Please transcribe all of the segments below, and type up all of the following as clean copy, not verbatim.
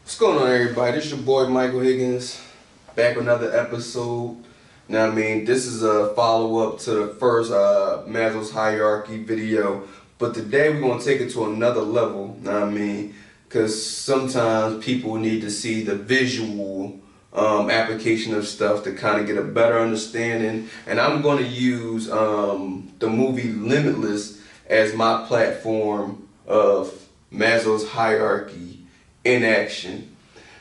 What's going on, everybody? This is your boy Michael Higgins, back with another episode. Now, this is a follow-up to the first Maslow's hierarchy video, but today we're going to take it to another level, because sometimes people need to see the visual application of stuff to kind of get a better understanding, and I'm going to use the movie Limitless as my platform of Maslow's hierarchy in action.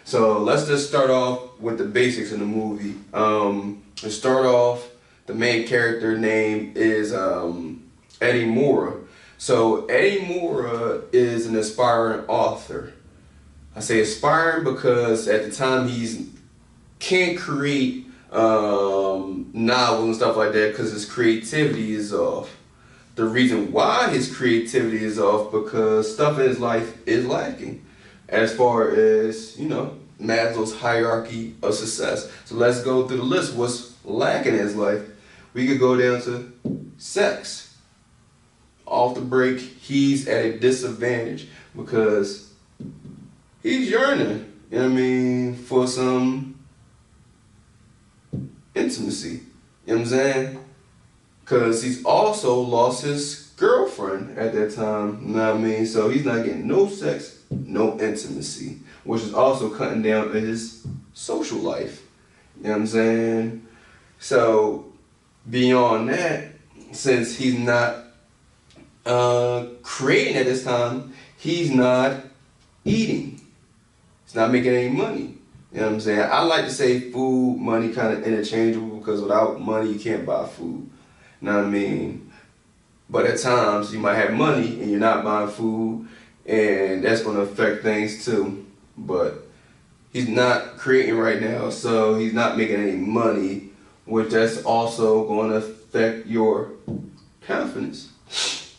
So let's just start off with the basics of the movie. To start off, the main character name is Eddie Mora. So Eddie Mora is an aspiring author. I say aspiring because at the time he can't create novels and stuff like that because his creativity is off. The reason why his creativity is off because stuff in his life is lacking as far as, Maslow's hierarchy of success. So let's go through the list. What's lacking in his life? We could go down to sex. Off the break, he's at a disadvantage because he's yearning, for some intimacy. You know what I'm saying? Because he's also lost his girlfriend at that time. So he's not getting no sex, no intimacy, which is also cutting down to his social life. You know what I'm saying? So beyond that, since he's not creating at this time, he's not eating. He's not making any money. You know what I'm saying? I like to say food, money kind of interchangeable because without money you can't buy food. You know what I mean? But at times you might have money and you're not buying food, and that's going to affect things too. But he's not creating right now, so he's not making any money, which that's also going to affect your confidence,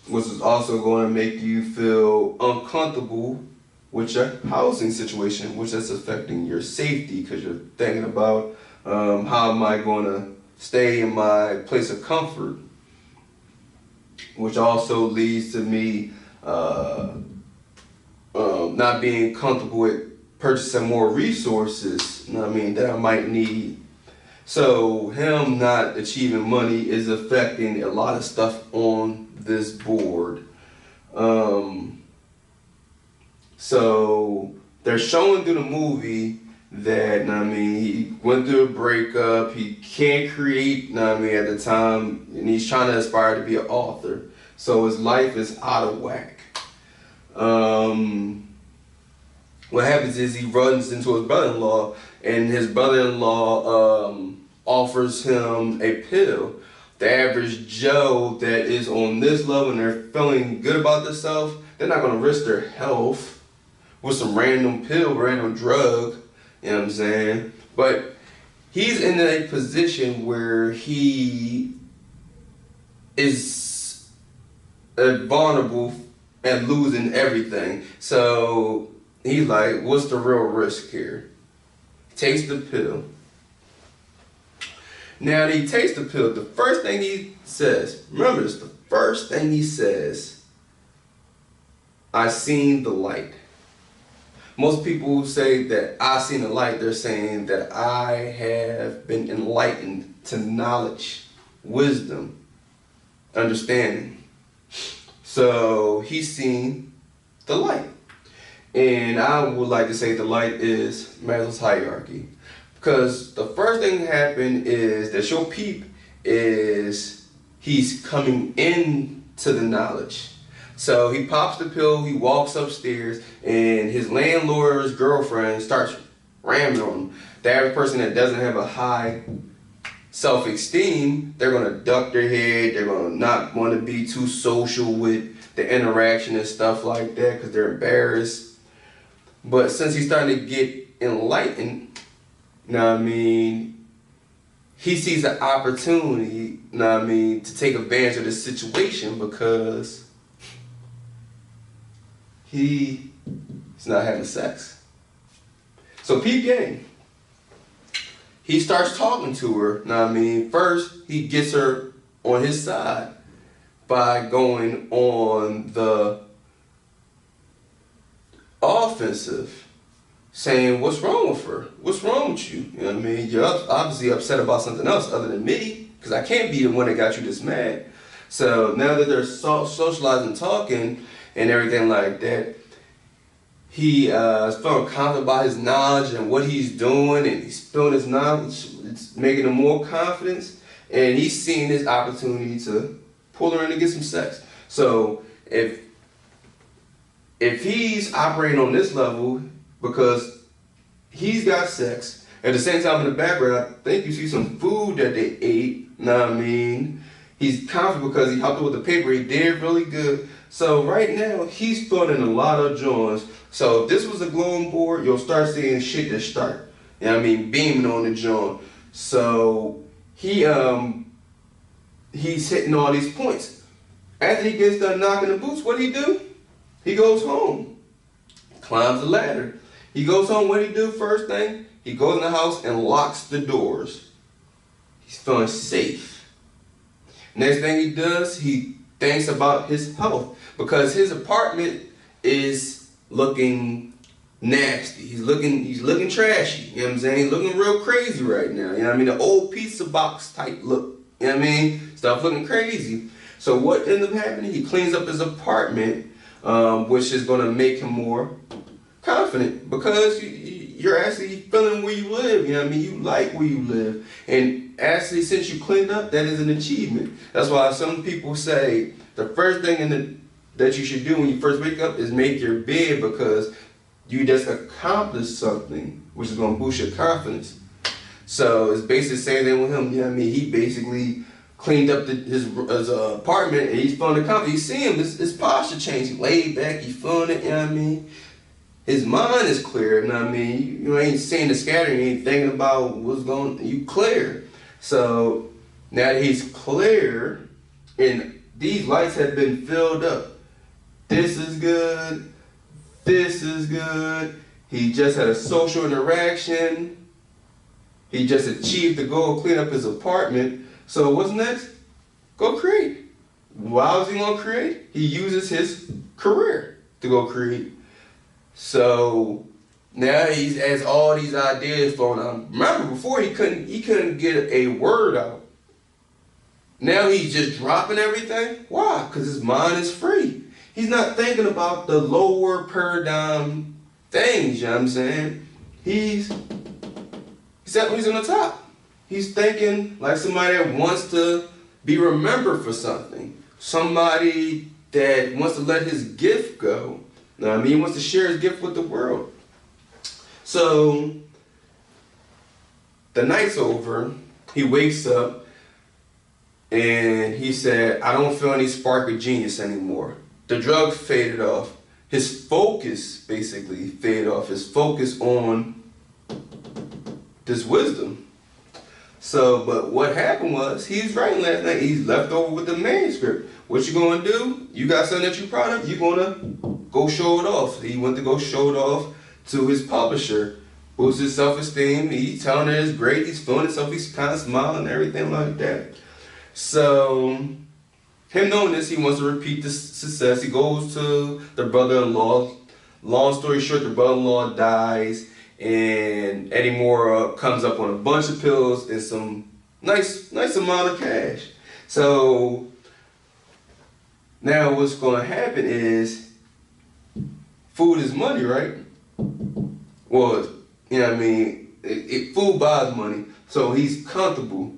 which is also going to make you feel uncomfortable with your housing situation, which is affecting your safety because you're thinking about how am I going to stay in my place of comfort, which also leads to me not being comfortable with purchasing more resources, that I might need. So him not achieving money is affecting a lot of stuff on this board. So they're showing through the movie that, he went through a breakup, he can't create, at the time, and he's trying to aspire to be an author. So his life is out of whack. What happens is he runs into his brother-in-law, and his brother-in-law offers him a pill. The average Joe that is on this level and they're feeling good about themselves, they're not going to risk their health with some random pill, random drug. You know what I'm saying? But he's in a position where he is vulnerable and losing everything. So he's like, what's the real risk here? Takes the pill. Now he takes the pill. The first thing he says, remember this, the first thing he says, I seen the light. Most people who say that I seen the light, they're saying that I have been enlightened to knowledge, wisdom, understanding. So he's seen the light. And I would like to say the light is Maslow's hierarchy. Because the first thing that happened is that your peep is he's coming into the knowledge. So he pops the pill, he walks upstairs, and his landlord's girlfriend starts ramming on him. The average person that doesn't have a high self-esteem, they're going to duck their head, they're going to not want to be too social with the interaction and stuff like that because they're embarrassed. But since he's starting to get enlightened, he sees an opportunity, to take advantage of the situation because he's not having sex. So peep game. He starts talking to her, First, he gets her on his side by going on the offensive. saying, what's wrong with her? What's wrong with you? You know what I mean? You're obviously upset about something else other than me, because I can't be the one that got you this mad. So now that they're socializing, talking, and everything like that, he is feeling confident about his knowledge and what he's doing, and he's feeling his knowledge. It's making him more confidence, and he's seeing this opportunity to pull her in to get some sex. So if he's operating on this level because he's got sex, at the same time in the background, I think you see some food that they ate, you know what I mean? He's confident because he helped her with the paper, he did really good. So right now, he's feeling a lot of joints. So if this was a glowing board, you'll start seeing shit that start, you know what I mean, beaming on the joint. So he's hitting all these points. After he gets done knocking the boots, what do? He goes home, climbs the ladder. He goes home, what do he do first thing? He goes in the house and locks the doors. He's feeling safe. Next thing he does, he thinks about his health because his apartment is looking nasty. He's looking trashy. You know what I'm saying? He's looking real crazy right now. You know what I mean? The old pizza box type look. You know what I mean? Stuff looking crazy. So what ends up happening? He cleans up his apartment, which is going to make him more confident because you're actually feeling where you live. You know what I mean? You like where you live. And actually, since you cleaned up, that is an achievement. That's why some people say the first thing that you should do when you first wake up is make your bed because you just accomplished something, which is going to boost your confidence. So it's basically the same thing with him. You know what I mean? He basically cleaned up his apartment and he's feeling the confidence. You see him, his posture changed. He laid back, he's feeling it, you know what I mean? His mind is clear, you know what I mean? You ain't seeing the scattering, you ain't thinking about what's going on, you clear. So now that he's clear and these lights have been filled up, this is good, this is good. He just had a social interaction. He just achieved the goal of cleaning up his apartment. So what's next? Go create. Why is he going to create? He uses his career to go create. So now he has all these ideas flowing out. Remember, before he couldn't get a word out. Now he's just dropping everything. Why? Because his mind is free. He's not thinking about the lower paradigm things, you know what I'm saying? He's on the top. He's thinking like somebody that wants to be remembered for something. Somebody that wants to let his gift go. You know what I mean? He wants to share his gift with the world. So the night's over. He wakes up and he said, I don't feel any spark of genius anymore. The drugs faded off. His focus basically faded off. His focus on this wisdom. So, but what happened was, he was writing last night, he's left over with the manuscript. What you gonna do? You got something that you proud of, you gonna go show it off. He went to go show it off to his publisher. Boost his self-esteem, he's telling her it's great, he's feeling himself, he's kind of smiling and everything like that. So, him knowing this, he wants to repeat the success. He goes to the brother-in-law. Long story short, the brother-in-law dies. And Eddie Moore comes up on a bunch of pills and some nice amount of cash. So now what's going to happen is food is money, right? Well, you know what I mean? Food buys money. So he's comfortable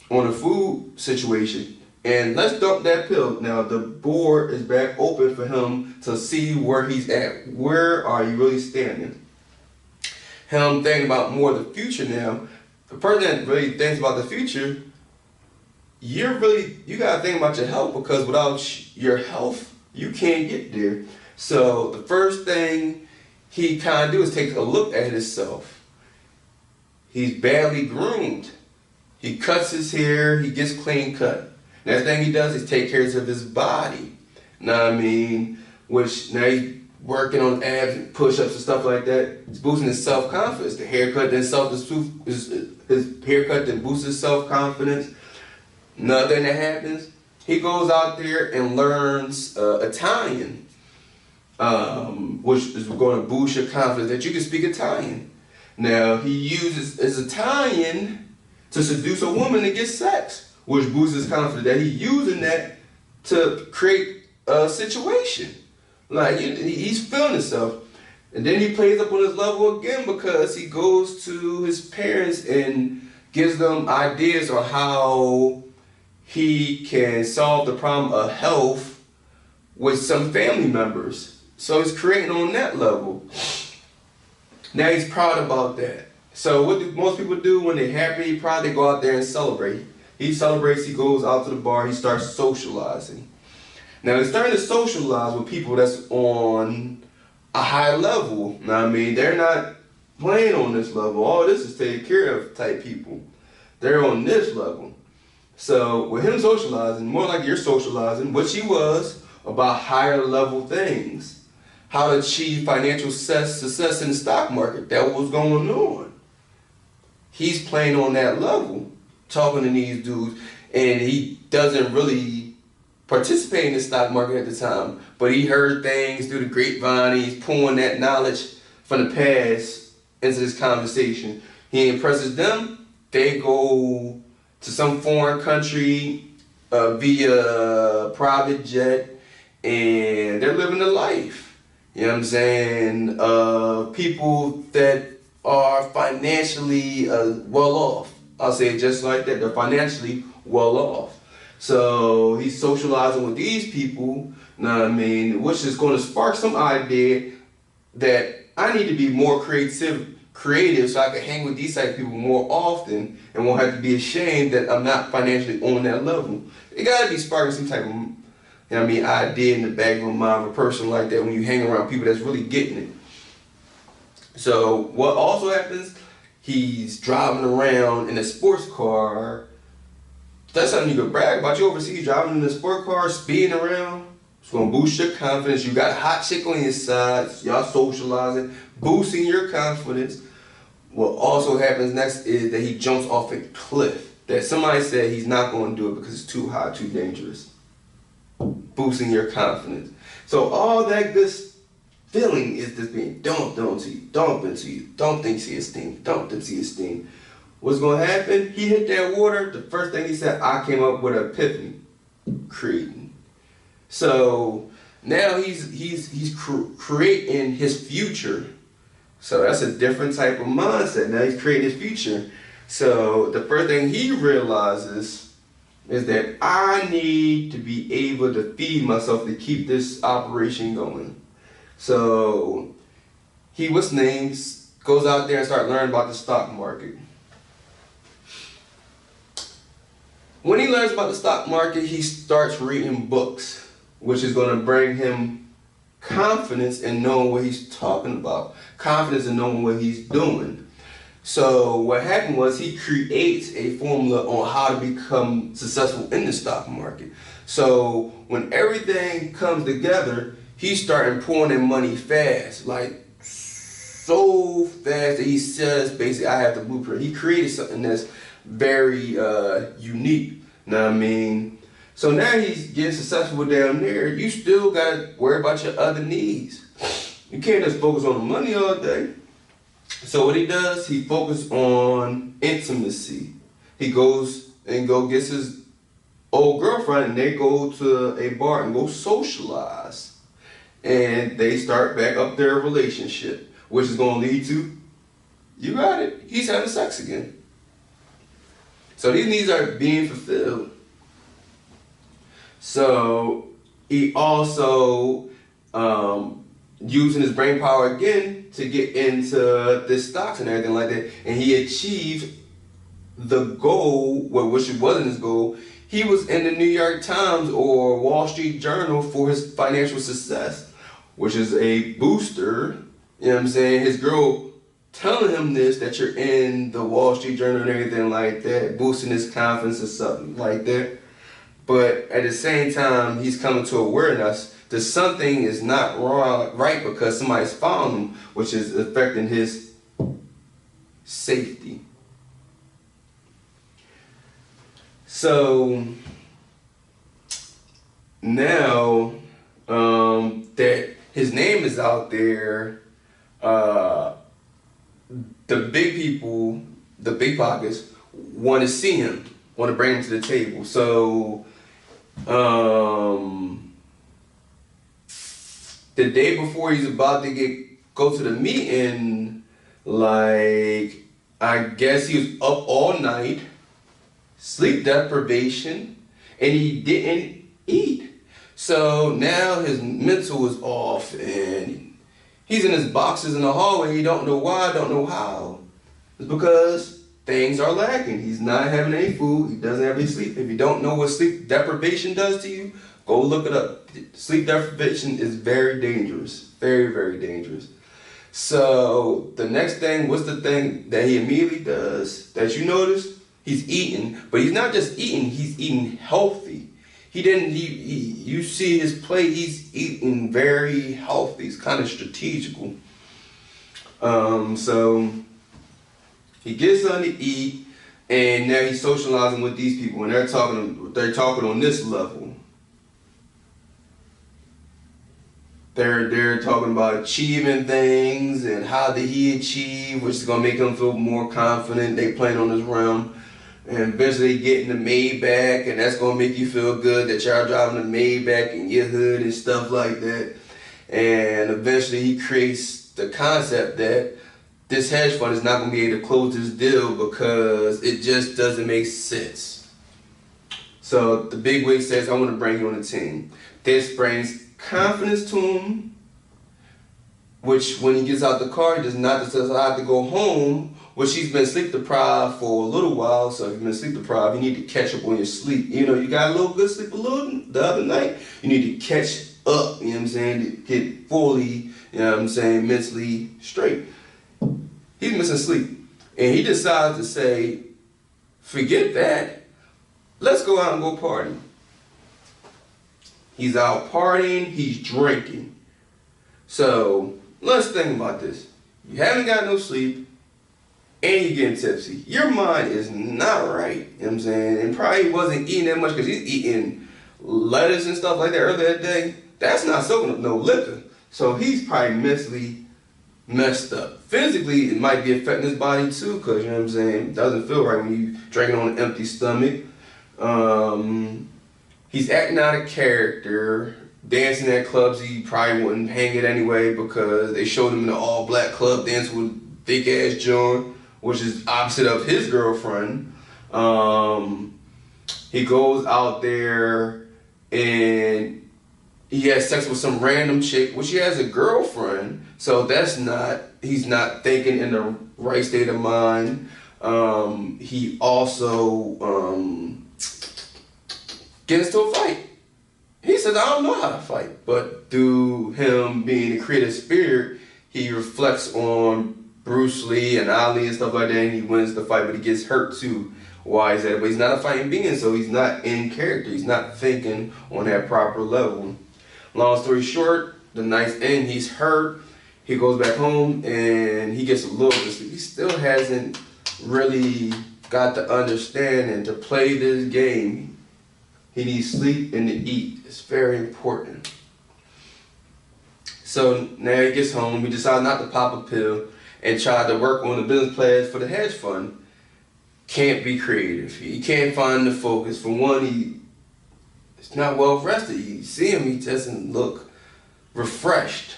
on a food situation. And let's dump that pill. Now the board is back open for him to see where he's at. Where are you really standing? Him thinking about more of the future now. The person that really thinks about the future, you gotta think about your health, because without your health, you can't get there. So the first thing he kind of do is take a look at himself. He's badly groomed. He cuts his hair, he gets clean cut. Next thing he does is take care of his body. Know what I mean? Which now he's working on abs and push-ups and stuff like that. It's boosting his self-confidence. The haircut his haircut that boosts his self-confidence. Another thing that happens, he goes out there and learns Italian. which is going to boost your confidence, that you can speak Italian. Now, he uses his Italian to seduce a woman to get sex, which boosts his confidence, that he's using that to create a situation. Like, he's feeling himself. And then he plays up on his level again because he goes to his parents and gives them ideas on how he can solve the problem of health with some family members. So he's creating on that level. Now he's proud about that. So what do most people do when they're happy, proud, they go out there and celebrate. He celebrates, he goes out to the bar, he starts socializing. Now he's starting to socialize with people that's on a high level. Now, I mean, they're not playing on this level. All this is taken care of type people. They're on this level. So with him socializing, more like you're socializing, which he was, about higher level things. How to achieve financial success in the stock market. That was going on. He's playing on that level, talking to these dudes, and he doesn't really participate in the stock market at the time, but he heard things through the grapevine. He's pulling that knowledge from the past into this conversation. He impresses them. They go to some foreign country via private jet, and they're living a life. You know what I'm saying? People that are financially well off. I'll say it just like that. They're financially well off. So he's socializing with these people, you know what I mean, which is going to spark some idea that I need to be more creative so I can hang with these type of people more often and won't have to be ashamed that I'm not financially on that level. It got to be sparking some type of, you know what I mean, idea in the back of a mind of a person like that when you hang around people that's really getting it. So what also happens, he's driving around in a sports car. That's something you could brag about. You overseas driving in a sport car, speeding around. It's going to boost your confidence. You got a hot chick on your side. Y'all socializing, boosting your confidence. What also happens next is that he jumps off a cliff. That somebody said he's not going to do it because it's too hot, too dangerous. Boosting your confidence. So all that good feeling is just being dumped onto you, dumped into you. Don't think see esteem, dumped into esteem. What's going to happen? He hit that water. The first thing he said, I came up with an epiphany, creating. So now he's creating his future. So that's a different type of mindset. Now he's creating his future. So the first thing he realizes is that I need to be able to feed myself to keep this operation going. So he goes out there and starts learning about the stock market. When he learns about the stock market, he starts reading books, which is going to bring him confidence in knowing what he's talking about, confidence in knowing what he's doing. So what happened was he creates a formula on how to become successful in the stock market. So when everything comes together, he's starting pouring in money fast, like so fast that he says, basically, I have the blueprint. He created something that's very unique, you know what I mean? So now he's getting successful down there. You still got to worry about your other needs. You can't just focus on the money all day. So what he does, he focuses on intimacy. He goes and gets his old girlfriend and they go to a bar and go socialize. And they start back up their relationship, which is going to lead to, you got it, he's having sex again. So these needs are being fulfilled. So he also using his brain power again to get into this stocks and everything like that. And he achieved the goal, which it wasn't his goal. He was in the New York Times or Wall Street Journal for his financial success, which is a booster. You know what I'm saying? His girl telling him this, that you're in the Wall Street Journal and everything like that, boosting his confidence or something like that. But at the same time, he's coming to awareness that something is not right because somebody's found him, which is affecting his safety. So now that his name is out there. The big people, the big pockets, want to see him, want to bring him to the table. So, the day before he's about to go to the meeting, like, I guess he was up all night, sleep deprivation, and he didn't eat. So now his mental is off, and he's in his boxes in the hallway. He don't know why, don't know how. It's because things are lacking. He's not having any food. He doesn't have any sleep. If you don't know what sleep deprivation does to you, go look it up. Sleep deprivation is very dangerous. Very, very dangerous. So the next thing, what's the thing that he immediately does that you notice? He's eating, but he's not just eating, he's eating healthy. You see his plate, he's eating very healthy. He's kind of strategical. So he gets something to eat, and now he's socializing with these people, and they're talking on this level. They're talking about achieving things and how did he achieve, which is gonna make him feel more confident. They playing on this realm. And eventually getting the Maybach, and that's gonna make you feel good that y'all driving the Maybach in your hood and stuff like that. And eventually he creates the concept that this hedge fund is not gonna be able to close this deal because it just doesn't make sense. So the big wig says, I want to bring you on the team. This brings confidence to him, which when he gets out the car, he does not decide to go home, which he's been sleep deprived for a little while. So if you've been sleep deprived, you need to catch up on your sleep. You know, you got a little good sleep the other night, you need to catch up, you know what I'm saying, to get fully, you know what I'm saying, mentally straight. He's missing sleep. And he decides to say, forget that, let's go out and go party. He's out partying, he's drinking. So let's think about this. You haven't got no sleep, and you're getting tipsy. Your mind is not right, you know what I'm saying? And probably wasn't eating that much because he's eating lettuce and stuff like that earlier that day. That's not soaking up no liquor. So he's probably mentally messed up. Physically, it might be affecting his body too, because, you know what I'm saying, it doesn't feel right when you drinking on an empty stomach. He's acting out of character, dancing at clubs he probably wouldn't hang it anyway because they showed him in an all-black club dancing with big-ass John, which is opposite of his girlfriend. He goes out there and he has sex with some random chick, which he has a girlfriend, so he's not thinking in the right state of mind. He also gets into a fight. He says, I don't know how to fight, but through him being a creative spirit, he reflects on Bruce Lee and Ali and stuff like that, and he wins the fight, but he gets hurt too. Why is that? But he's not a fighting being, so he's not in character. He's not thinking on that proper level. Long story short, the night's end, he's hurt. He goes back home and he gets a little bit of sleep. He still hasn't really got the understanding to play this game. He needs sleep and to eat. It's very important. So now he gets home. He decides not to pop a pill and try to work on the business plans for the hedge fund. Can't be creative. He can't find the focus. For one, he's not well rested. You see him, he doesn't look refreshed.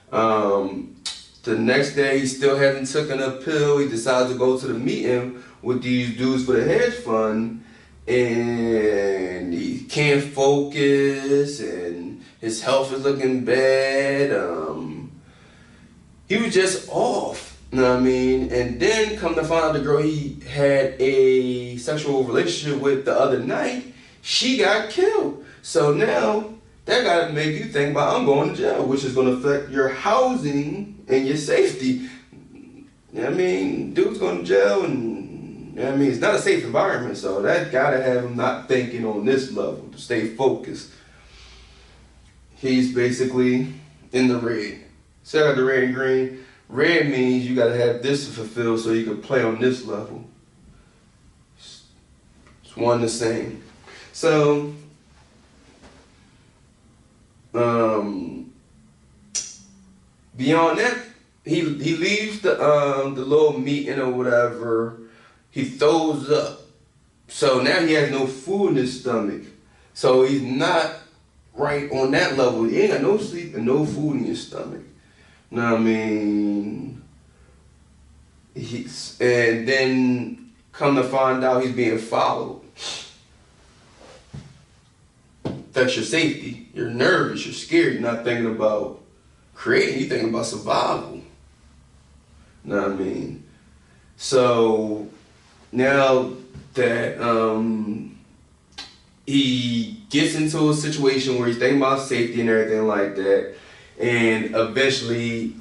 The next day, he still hasn't taken a pill. He decides to go to the meeting with these dudes for the hedge fund, and he can't focus, and his health is looking bad. He was just off, you know what I mean? And then come to find out the girl he had a sexual relationship with the other night, she got killed. So now, that gotta make you think about, I'm going to jail, which is gonna affect your housing and your safety. You know what I mean? Dude's going to jail, and you know what I mean, it's not a safe environment, so that gotta have him not thinking on this level to stay focused. He's basically in the red. So I got the red and green. Red means you gotta have this to fulfill so you can play on this level. It's one the same. So, Beyond that, he leaves the little meeting or whatever. He throws up. So now he has no food in his stomach. So he's not right on that level. You ain't got no sleep and no food in your stomach. You know what I mean? And then come to find out he's being followed. That's your safety. You're nervous, you're scared, you're not thinking about creating, you're thinking about survival. You know what I mean? So now that he gets into a situation where he's thinking about safety and everything like that, and eventually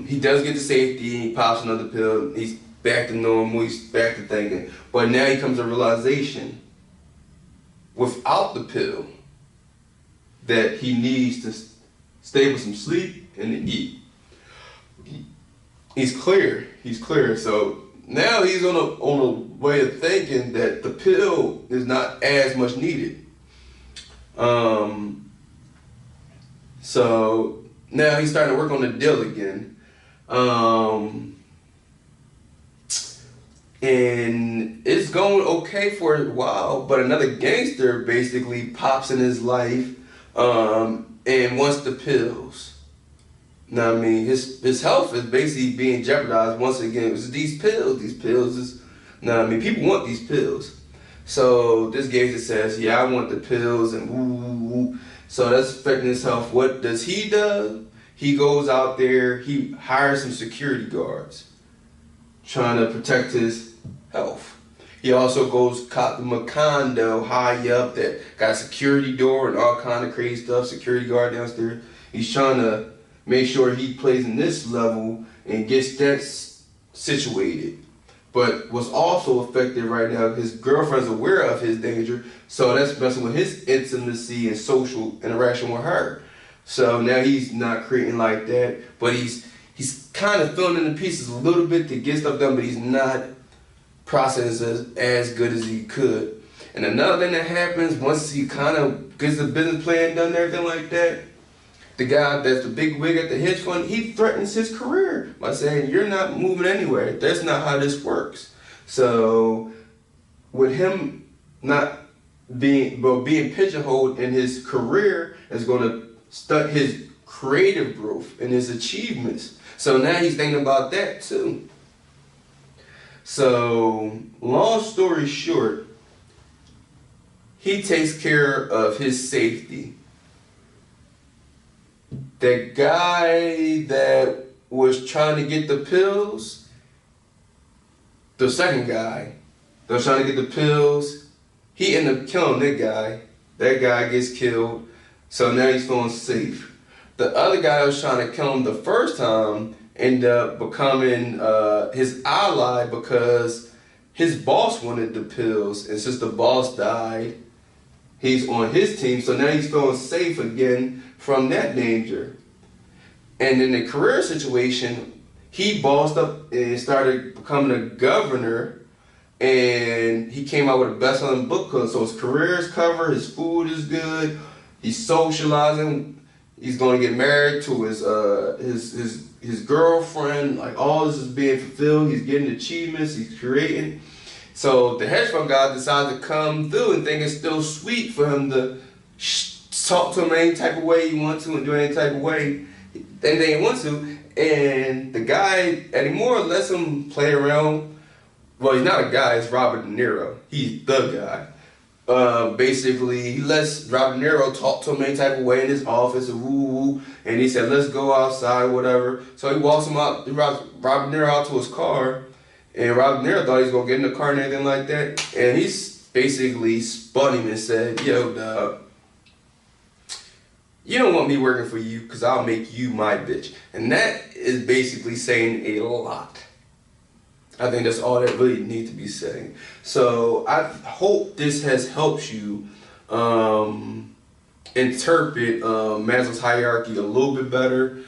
he does get to safety, he pops another pill, he's back to normal, he's back to thinking. But now he comes to realization, without the pill, that he needs to stay with some sleep and to eat. He's clear. So now he's on a way of thinking that the pill is not as much needed. So now he's starting to work on the deal again. And it's going okay for a while, but another gangster basically pops in his life and wants the pills. Now, I mean, his health is basically being jeopardized once again. It's these pills is, now, I mean, people want these pills. So this gangster says, yeah, I want the pills and woo. So that's affecting his health. What does he do? He goes out there, he hires some security guards, trying to protect his health. He also goes cop him a condo high up that got a security door and all kind of crazy stuff, security guard downstairs. He's trying to make sure he plays in this level and gets that situated. But what's also affected right now, his girlfriend's aware of his danger, so that's messing with his intimacy and social interaction with her. So now he's not creating like that, but he's kind of filling in the pieces a little bit to get stuff done, but he's not processing as good as he could. And another thing that happens, once he kind of gets the business plan done and everything like that, the guy that's the big wig at the hedge fund, he threatens his career by saying, you're not moving anywhere. That's not how this works. So with him not being pigeonholed in his career is going to stunt his creative growth and his achievements. So now he's thinking about that too. So long story short, he takes care of his safety. That guy that was trying to get the pills, the second guy that was trying to get the pills, he ended up killing that guy. That guy gets killed, so now he's feeling safe. The other guy that was trying to kill him the first time ended up becoming his ally because his boss wanted the pills, and since the boss died, he's on his team, so now he's feeling safe again from that danger. And in the career situation, he bossed up and started becoming a governor, and he came out with a best-selling book. So his career is covered, his food is good, he's socializing, he's going to get married to his girlfriend. Like, all this is being fulfilled. He's getting achievements, he's creating. So the hedge fund guy decided to come through and think it's still sweet for him to talk to him any type of way you want to and do any type of way anything he wants to. And the guy anymore lets him play around. Well, he's not a guy, it's Robert De Niro. He's the guy. Basically, he lets Robert De Niro talk to him any type of way in his office, and he said, let's go outside, whatever. So he walks him out, Robert De Niro out to his car, and Robert De Niro thought he was going to get in the car and everything like that. And he basically spun him and said, yo, dog, you don't want me working for you because I'll make you my bitch. And that is basically saying a lot. I think that's all that really needs to be saying. So I hope this has helped you interpret Maslow's hierarchy a little bit better.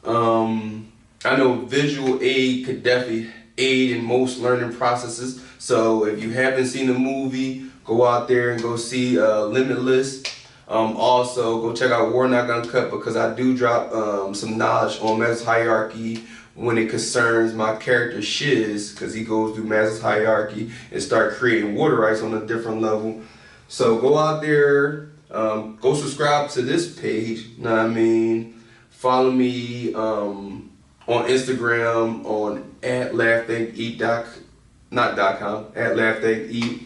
I know visual aid could definitely aid in most learning processes. So if you haven't seen the movie, go out there and go see Limitless. Also, go check out War Not Gonna Cut, because I do drop some knowledge on Maslow's hierarchy when it concerns my character Shiz, because he goes through Maslow's hierarchy and start creating water ice on a different level. So go out there, go subscribe to this page, you know what I mean? Follow me on Instagram on @laughthinkeat, not .com, @laughthinkeat.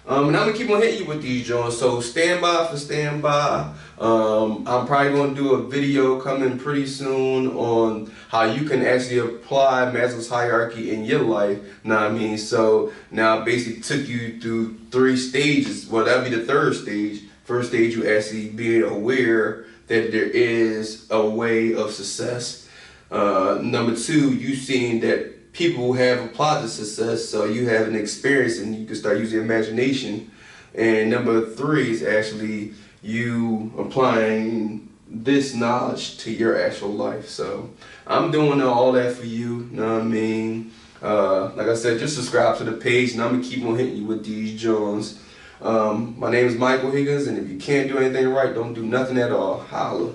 And I'm gonna keep on hitting you with these joints, so stand by for standby. I'm probably gonna do a video coming pretty soon on how you can actually apply Maslow's hierarchy in your life. Know what I mean? So now I basically took you through 3 stages. Well, that'll be the 3rd stage. First stage, you actually being aware that there is a way of success. Number 2, you seeing that people have applied to success, so you have an experience and you can start using imagination. And number 3 is actually you applying this knowledge to your actual life. So I'm doing all that for you, you know what I mean? Like I said, just subscribe to the page and I'm gonna keep on hitting you with these joints. My name is Michael Higgins, and if you can't do anything right, don't do nothing at all. Holla.